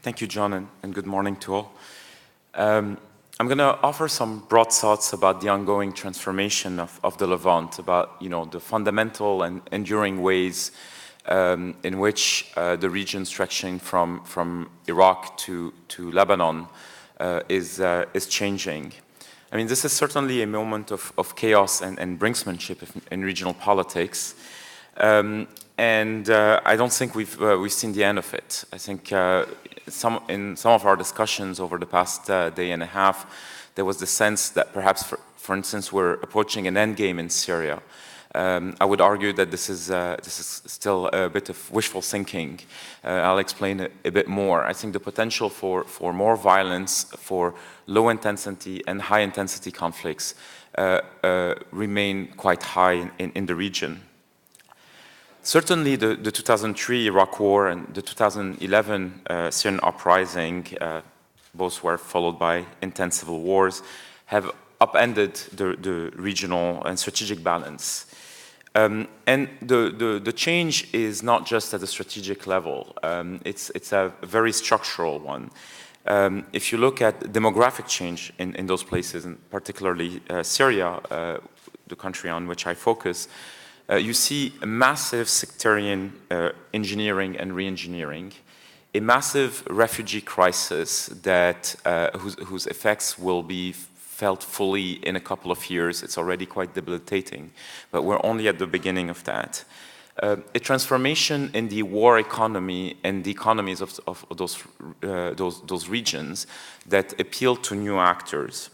Thank you, John, and good morning to all. I'm going to offer some broad thoughts about the ongoing transformation of the Levant, about the fundamental and enduring ways in which the region stretching from Iraq to Lebanon is changing. I mean, this is certainly a moment of chaos and brinksmanship in regional politics. And I don't think we've seen the end of it. I think in some of our discussions over the past day and a half, there was the sense that perhaps, for instance, we're approaching an end game in Syria. I would argue that this is still a bit of wishful thinking. I'll explain it a bit more. I think the potential for more violence, for low intensity and high intensity conflicts remain quite high in the region. Certainly the 2003 Iraq War and the 2011 Syrian uprising, both were followed by intense civil wars, have upended the regional and strategic balance. And the change is not just at the strategic level, it's a very structural one. If you look at demographic change in those places, and particularly Syria, the country on which I focus, you see a massive sectarian engineering and re-engineering, a massive refugee crisis that whose effects will be felt fully in a couple of years. It's already quite debilitating, but we're only at the beginning of that. A transformation in the war economy and the economies of those regions that appeal to new actors.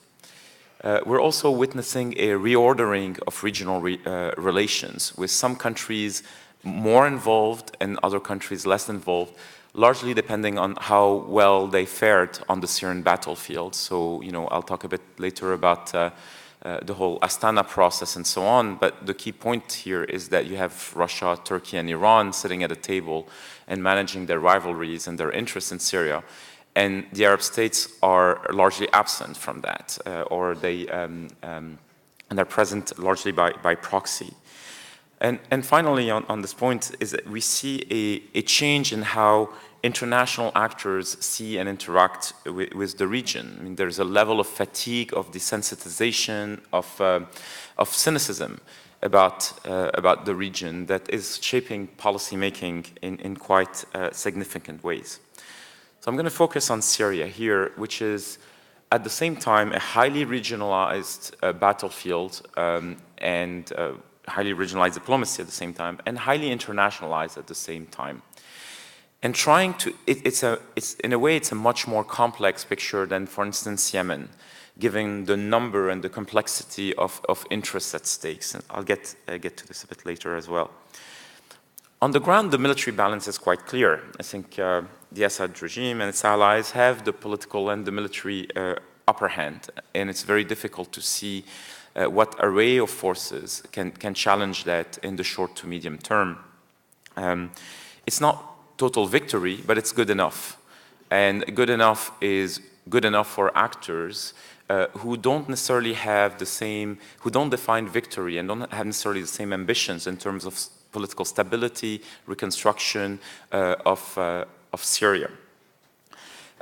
We're also witnessing a reordering of regional relations, with some countries more involved and other countries less involved, largely depending on how well they fared on the Syrian battlefield. So, I'll talk a bit later about the whole Astana process and so on, but the key point here is that you have Russia, Turkey, and Iran sitting at a table and managing their rivalries and their interests in Syria. And the Arab states are largely absent from that, or and they're present largely by proxy. And finally, on this point, is that we see a change in how international actors see and interact with the region. I mean, there's a level of fatigue, of desensitization, of cynicism about the region that is shaping policymaking in quite significant ways. So I'm going to focus on Syria here, which is at the same time a highly regionalized battlefield and highly regionalized diplomacy at the same time, and highly internationalized at the same time. And trying to, in a way, it's a much more complex picture than, for instance, Yemen, given the number and the complexity of interests at stakes. And I'll get to this a bit later as well. On the ground, the military balance is quite clear. I think the Assad regime and its allies have the political and the military upper hand, and it's very difficult to see what array of forces can challenge that in the short to medium term. It's not total victory, but it's good enough. And good enough is good enough for actors who don't necessarily have the same, who don't define victory and don't have necessarily the same ambitions in terms of political stability, reconstruction of Syria.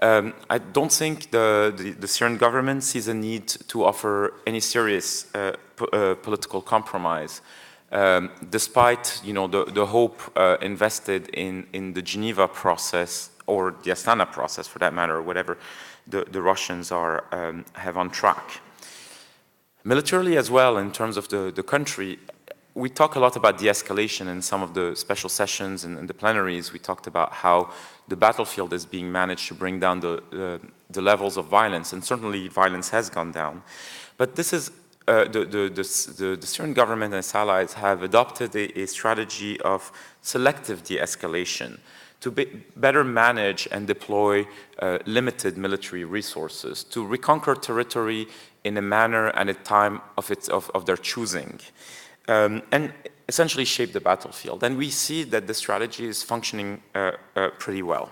I don't think the Syrian government sees a need to offer any serious political compromise, despite the hope invested in the Geneva process, or the Astana process for that matter, or whatever the Russians have on track. Militarily as well, in terms of the country, we talk a lot about de-escalation in some of the special sessions and the plenaries. We talked about how the battlefield is being managed to bring down the levels of violence, and certainly violence has gone down. But this is the Syrian government and its allies have adopted a strategy of selective de-escalation to better manage and deploy limited military resources, to reconquer territory in a manner and a time of their choosing. And essentially shape the battlefield. And we see that the strategy is functioning pretty well.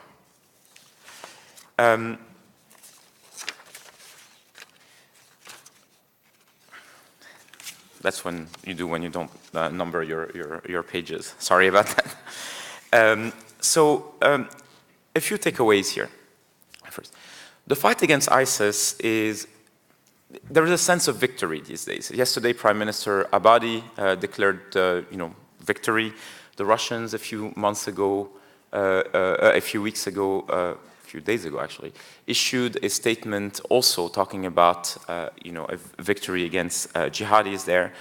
That's when you don't number your pages. Sorry about that. So a few takeaways here. efforts. The fight against ISIS there is a sense of victory these days. Yesterday, Prime Minister Abadi declared, victory. The Russians a few days ago actually, issued a statement also talking about, a victory against jihadis there.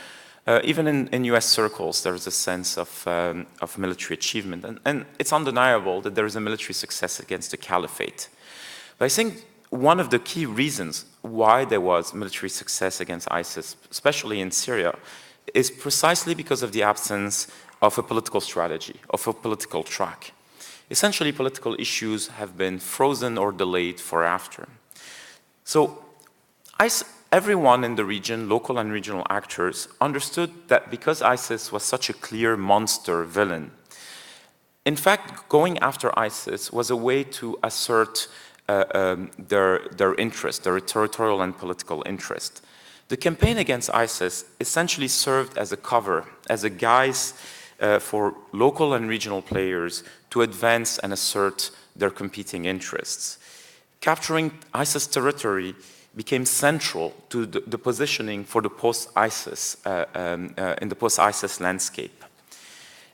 Even in US circles, there is a sense of military achievement. And it's undeniable that there is a military success against the caliphate. But I think one of the key reasons why there was military success against ISIS, especially in Syria, is precisely because of the absence of a political strategy, of a political track. Essentially, political issues have been frozen or delayed for after. So everyone in the region, local and regional actors, understood that because ISIS was such a clear monster villain, in fact, going after ISIS was a way to assert their interest, their territorial and political interest. The campaign against ISIS essentially served as a cover, as a guise for local and regional players to advance and assert their competing interests. Capturing ISIS territory became central to the positioning for the post-ISIS, in the post-ISIS landscape.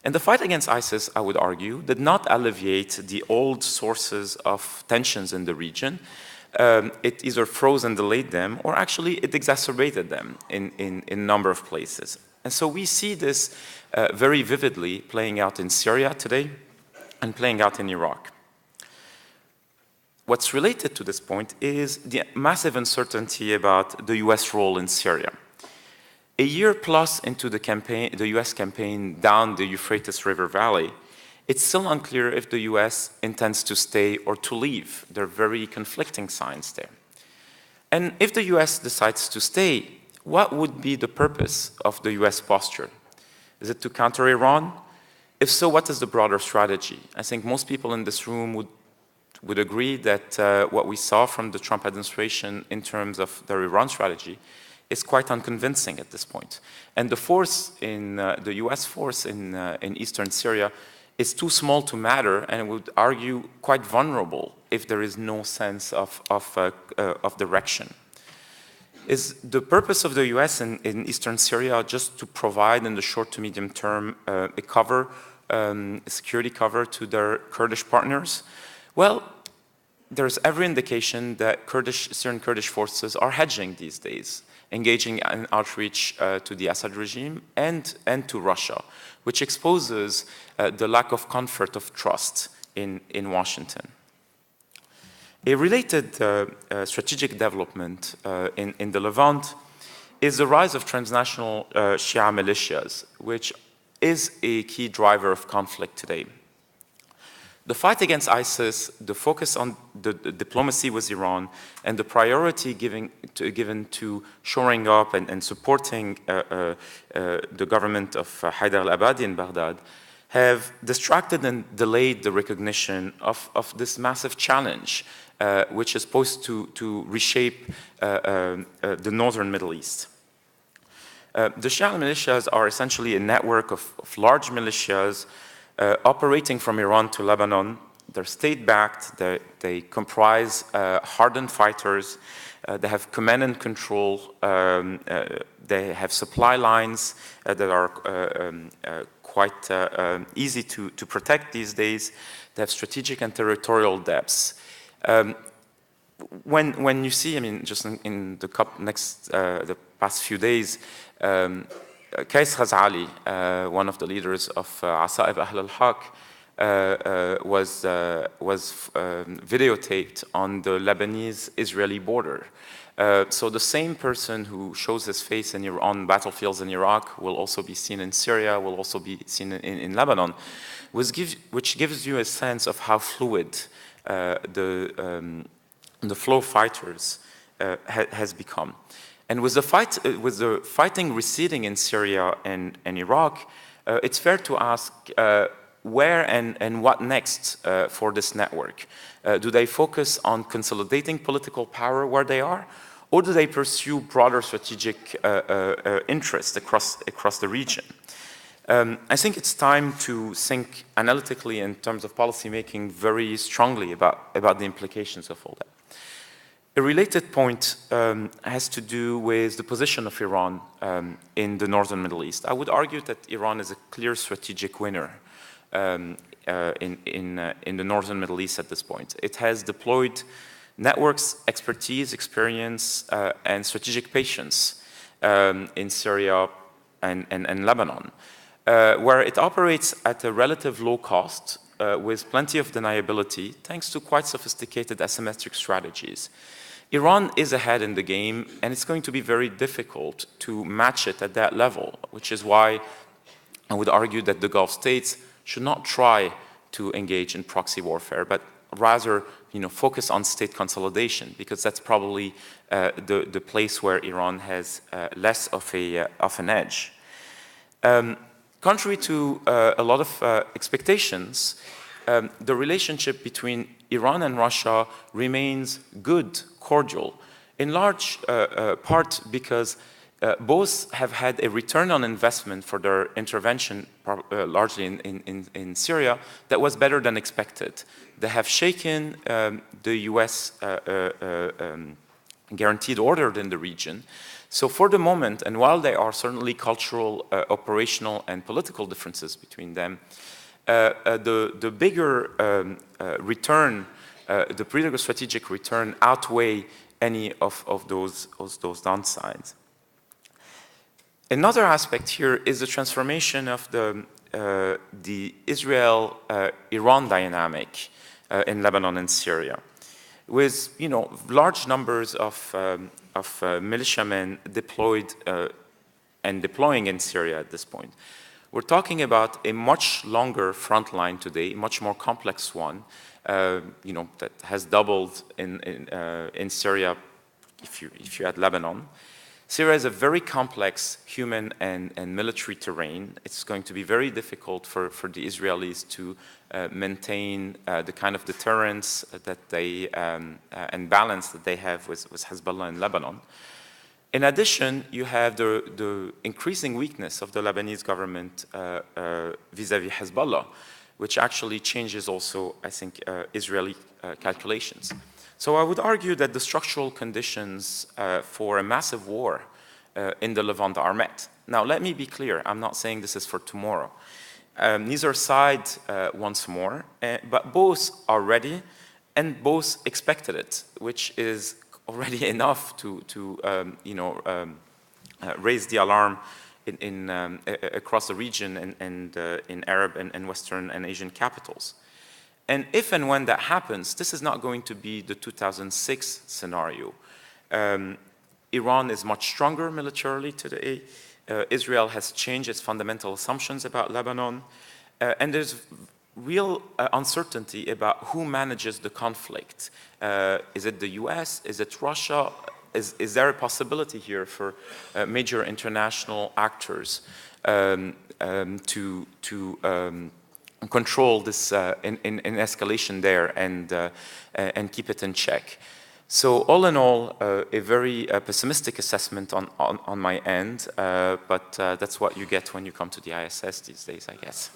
And the fight against ISIS, I would argue, did not alleviate the old sources of tensions in the region. It either froze and delayed them, or actually it exacerbated them in a number of places. And so we see this very vividly playing out in Syria today and playing out in Iraq. What's related to this point is the massive uncertainty about the US role in Syria. A year plus into the campaign, the US campaign down the Euphrates River Valley, it's still unclear if the US intends to stay or to leave. There are very conflicting signs there. And if the US decides to stay, what would be the purpose of the US posture? Is it to counter Iran? If so, what is the broader strategy? I think most people in this room would agree that what we saw from the Trump administration in terms of their Iran strategy is quite unconvincing at this point. And the force in the US force in eastern Syria is too small to matter, and I would argue quite vulnerable if there is no sense of direction. Is the purpose of the US in eastern Syria just to provide in the short to medium term a cover, a security cover to their Kurdish partners? Well, there's every indication that Syrian Kurdish forces are hedging these days, engaging in outreach to the Assad regime and to Russia, which exposes the lack of comfort of trust in Washington. A related strategic development in the Levant is the rise of transnational Shia militias, which is a key driver of conflict today. The fight against ISIS, the focus on the diplomacy with Iran, and the priority given to shoring up and supporting the government of Haider al-Abadi in Baghdad have distracted and delayed the recognition of this massive challenge, which is supposed to reshape the northern Middle East. The Shia militias are essentially a network of large militias operating from Iran to Lebanon. They're state-backed, they comprise hardened fighters, they have command and control, they have supply lines that are quite easy to protect these days. They have strategic and territorial depths. When you see, I mean, just in the past few days, Qais Ghazali, one of the leaders of Asa'ib Ahl al-Haq, was videotaped on the Lebanese-Israeli border. So the same person who shows his face on battlefields in Iraq will also be seen in Syria, will also be seen in Lebanon, which gives you a sense of how fluid the flow of fighters has become. And with the fighting receding in Syria and Iraq, it's fair to ask where and what next for this network. Do they focus on consolidating political power where they are, or do they pursue broader strategic interests across the region? I think it's time to think analytically in terms of policy making very strongly about the implications of all that. A related point has to do with the position of Iran in the northern Middle East. I would argue that Iran is a clear strategic winner in the northern Middle East at this point. It has deployed networks, expertise, experience, and strategic patience in Syria and Lebanon, where it operates at a relative low cost with plenty of deniability thanks to quite sophisticated asymmetric strategies. Iran is ahead in the game, and it's going to be very difficult to match it at that level, which is why I would argue that the Gulf states should not try to engage in proxy warfare, but rather focus on state consolidation, because that's probably the place where Iran has less of an edge. Contrary to a lot of expectations, the relationship between Iran and Russia remains good, cordial, in large part because both have had a return on investment for their intervention, largely in Syria, that was better than expected. They have shaken the US guaranteed order in the region. So for the moment, and while there are certainly cultural, operational, and political differences between them, the bigger return, the bigger strategic return outweigh any of those downsides. Another aspect here is the transformation of the Israel-Iran dynamic in Lebanon and Syria, with large numbers of militiamen deployed and deploying in Syria at this point. We're talking about a much longer front line today, a much more complex one, that has doubled in Syria if you add Lebanon. Syria is a very complex human and military terrain. It's going to be very difficult for the Israelis to maintain the kind of deterrence that they and balance that they have with Hezbollah in Lebanon. In addition, you have the increasing weakness of the Lebanese government vis-à-vis Hezbollah, which actually changes also, I think, Israeli calculations. So I would argue that the structural conditions for a massive war in the Levant are met. Now, let me be clear. I'm not saying this is for tomorrow. Neither side wants more, but both are ready and both expected it, which is already enough to raise the alarm across the region and in Arab and Western and Asian capitals. And if and when that happens, this is not going to be the 2006 scenario. Iran is much stronger militarily today. Israel has changed its fundamental assumptions about Lebanon. And there's real uncertainty about who manages the conflict. Is it the US? Is it Russia? Is there a possibility here for major international actors to control this in escalation there and keep it in check? So all in all, a very pessimistic assessment on my end, but that's what you get when you come to the IISS these days, I guess.